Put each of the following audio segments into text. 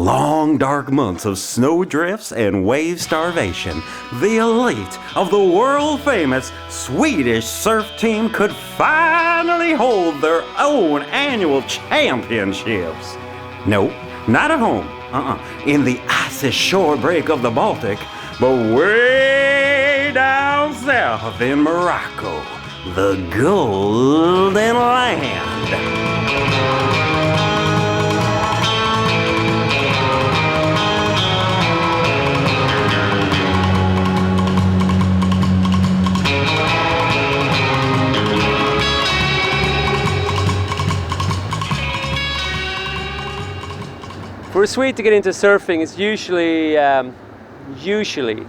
long dark months of snow drifts and wave starvation, the elite of the world-famous Swedish surf team could finally hold their own annual championships. No, not at home, in the icy shore break of the Baltic, but way down south in Morocco, the Golden Land. For a Swede to get into surfing, it's usually,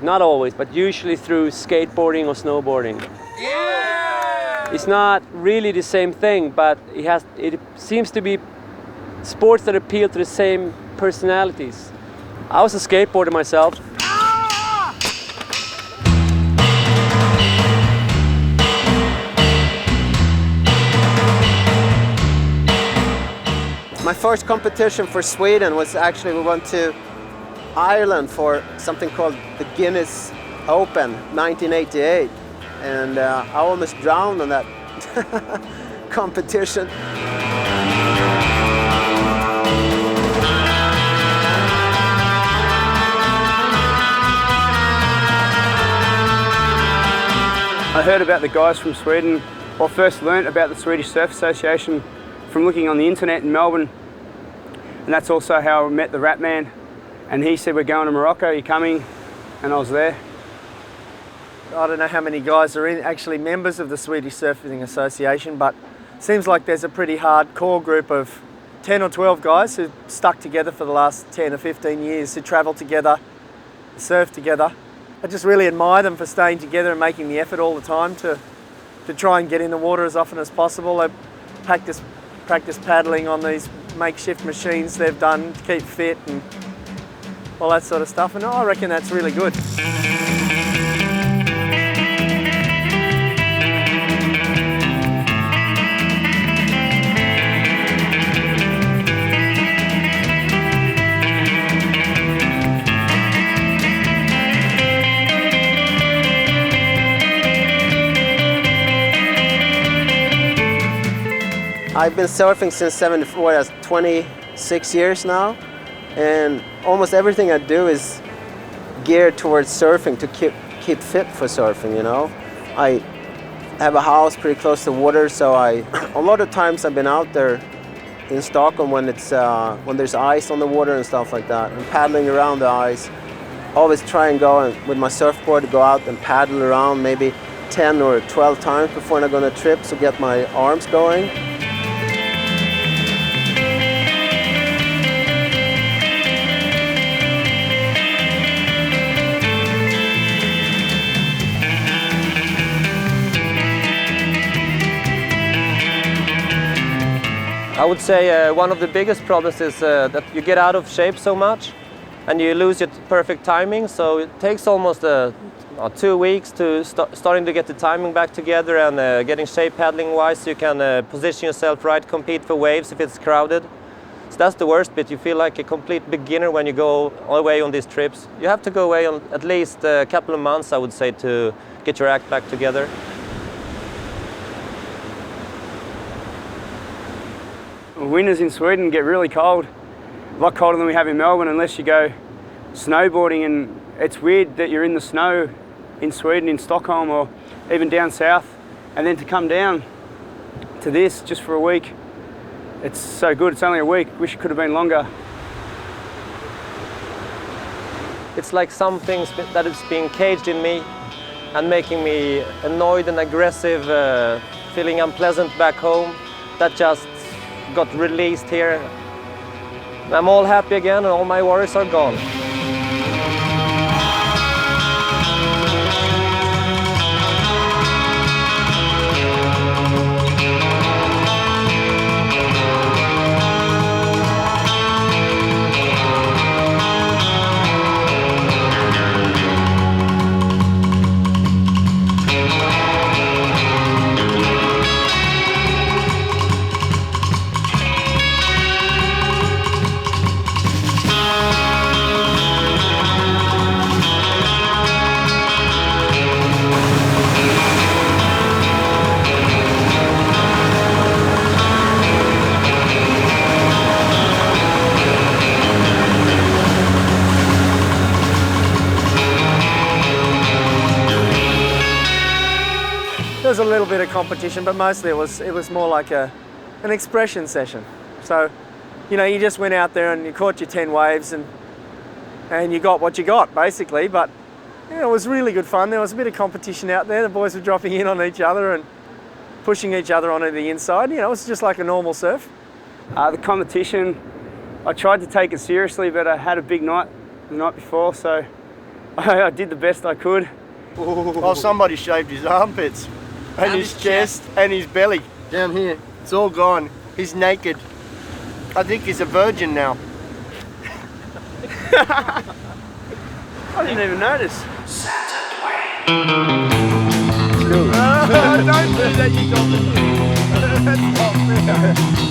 not always, but usually through skateboarding or snowboarding. Yeah! It's not really the same thing, but it seems to be sports that appeal to the same personalities. I was a skateboarder myself. My first competition for Sweden was actually, we went to Ireland for something called the Guinness Open 1988, and I almost drowned on that competition. I heard about the guys from Sweden, or first learnt about the Swedish Surf Association from looking on the internet in Melbourne, and that's also how I met the Rat Man, and he said, we're going to Morocco, you coming? And I was there. I don't know how many guys are actually members of the Swedish Surfing Association, but it seems like there's a pretty hardcore group of 10 or 12 guys who've stuck together for the last 10 or 15 years, who travel together, surf together. I just really admire them for staying together and making the effort all the time to try and get in the water as often as possible. They practice paddling on these makeshift machines they've done to keep fit and all that sort of stuff, and I reckon that's really good. I've been surfing since '74, that's 26 years now, and almost everything I do is geared towards surfing, to keep fit for surfing, you know. I have a house pretty close to water, so a lot of times I've been out there in Stockholm when there's ice on the water and stuff like that, and paddling around the ice. Always try and go with my surfboard to go out and paddle around maybe 10 or 12 times before I'm going to trip, so get my arms going. I would say one of the biggest problems is that you get out of shape so much and you lose your perfect timing, so it takes almost 2 weeks to starting to get the timing back together and getting shape paddling wise, so you can position yourself right, compete for waves if it's crowded. So that's the worst bit. You feel like a complete beginner when you go away on these trips. You have to go away on at least a couple of months, I would say, to get your act back together. Winters in Sweden get really cold, a lot colder than we have in Melbourne unless you go snowboarding, and it's weird that you're in the snow in Sweden, in Stockholm or even down south, and then to come down to this just for a week, it's so good. It's only a week, wish it could have been longer. It's like something that is being caged in me and making me annoyed and aggressive, feeling unpleasant back home, that just got released here. I'm all happy again and all my worries are gone. was a little bit of competition, but mostly it was more like an expression session. So, you know, you just went out there and you caught your 10 waves and you got what you got, basically. But yeah, it was really good fun. There was a bit of competition out there. The boys were dropping in on each other and pushing each other onto the inside. You know, it was just like a normal surf. The competition, I tried to take it seriously, but I had a big night the night before, so I did the best I could. Oh, somebody shaved his armpits and his chest and his belly. Down here. It's all gone. He's naked. I think he's a virgin now. I didn't even notice. Don't do that, you got me. That's not fair.